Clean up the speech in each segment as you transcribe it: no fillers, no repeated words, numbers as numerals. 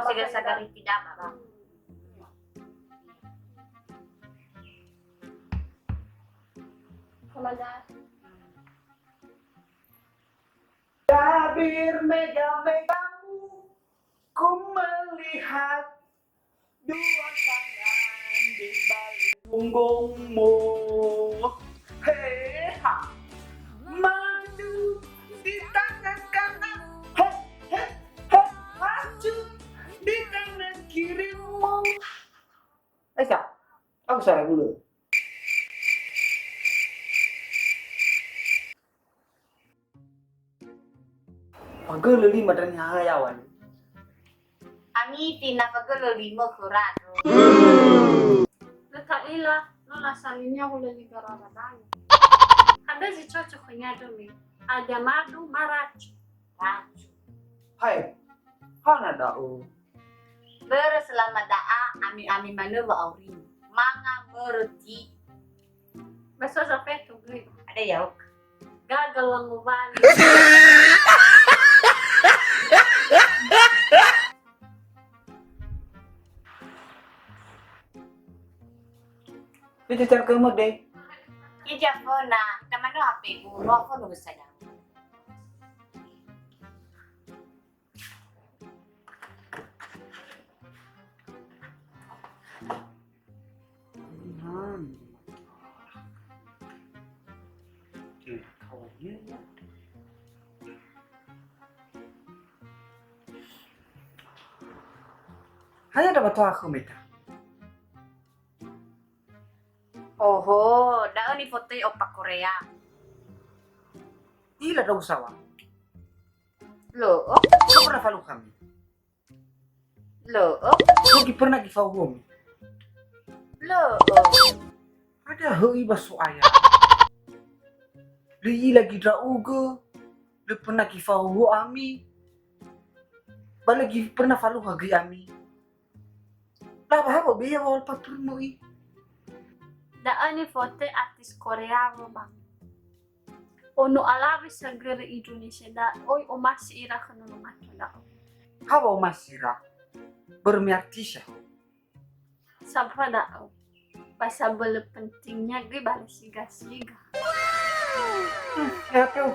segar-segar tidak apa. Tabir mega-megamu, ku melihat dua tangan di balik punggungmu. Hei, ha. Maju di tangan kanan, hei, hei, hei, maju di tangan kirimu. Kak, aku salah dulu. Pagel lima dan hayawan. Ami pinapagalo limo kurado. Nakaila, no nasalinya ko lang ikararadan. Kada si Chocho kanya dumi. Ada madu maracho. Racu. Hai, hana dao. Berselama daa ami manuwa aurin. Mga berti. Basta sa peto, gue. Ada yauk. Gagal lang uban. Pwede tayo kayo mag-day. Ija fona, tamano hape ko, no ako no sada. Hanya dapat aku meta. Oho, daan ni foto opa Korea. Ila daw sawa. Lo, Kau pernah falu kami. lo, Lagi pernah gifawom. lo. Ada hui basu ayah. Li lagi drauge. Li pernah gifawu ami. Balagi pernah falu hagi ami. Lah bahapa biya wal paturmo i. Daan ni foto artis Korea mo bang. Ono alawi sa gere Indonesia da. Oy, o masih ira ka no matula. Hawa masira. Bermiartisya. Sabra da. Basta bala pentingnya gue bala siga-siga. Ya tuh.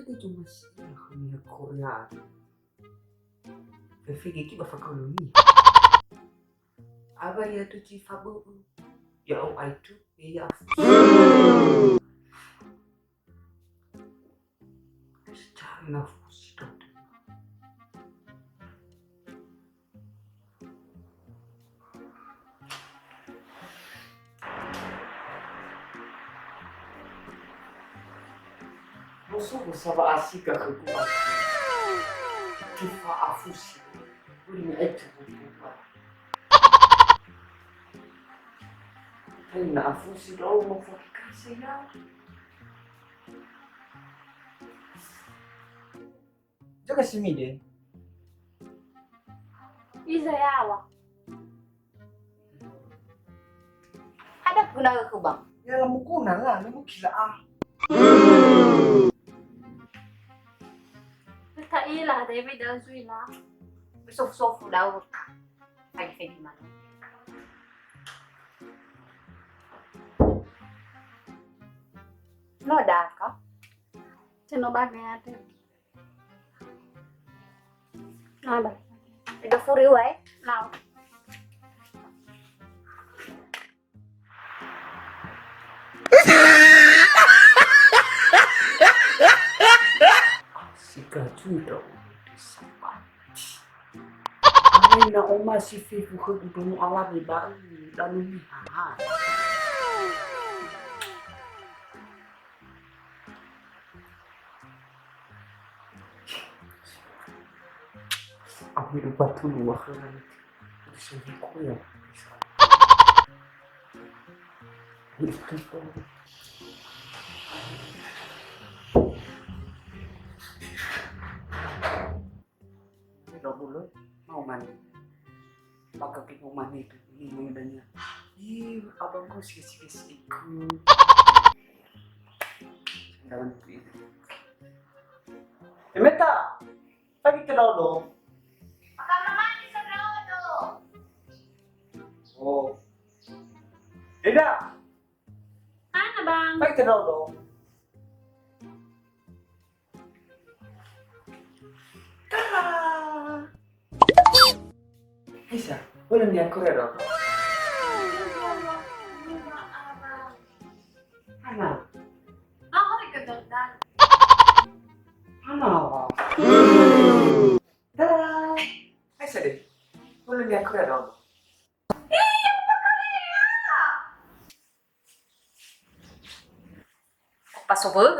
Ada cuma sih hanya Korea. Fefege kiba fakoloni. Aba ya tu cifabu. Ya au aitu ya. Cari nafas dong. Musuh bersama asik ke kuat. Tifa afusi. Uli itu bukan. Hina afusi dong mau fokus ya. Jaga simi deh. Iza yawa. Ada guna ko bang. Ya lamu kuna lah, lamu gila ah. Nakaila, David Azuila. Sofu daw ka. Ay fedi man. No da ka. Sino ba natin? Nada. Ito furi wai. Now. Sika judo disapati. Ay na oma si Fifu kegudumu alam ni baru lalu ni ha. Aku lupa dulu makanan itu ya. Itu tuh. tidak boleh mau mandi. Maka kita mau mandi itu ini mudanya. Ih, abangku sikit-sikit ikut. Dalam itu. Meta, pagi ke dulu. Kamar mandi seberapa tuh? Oh. Ida, Ano bang? pagi ke dulu. Tada! Bisa, boleh lihat Korea dong. Hana, Ako rin kadagdag. Hana apa? Tada! Bisa deh, boleh lihat Korea dong. Pasobel.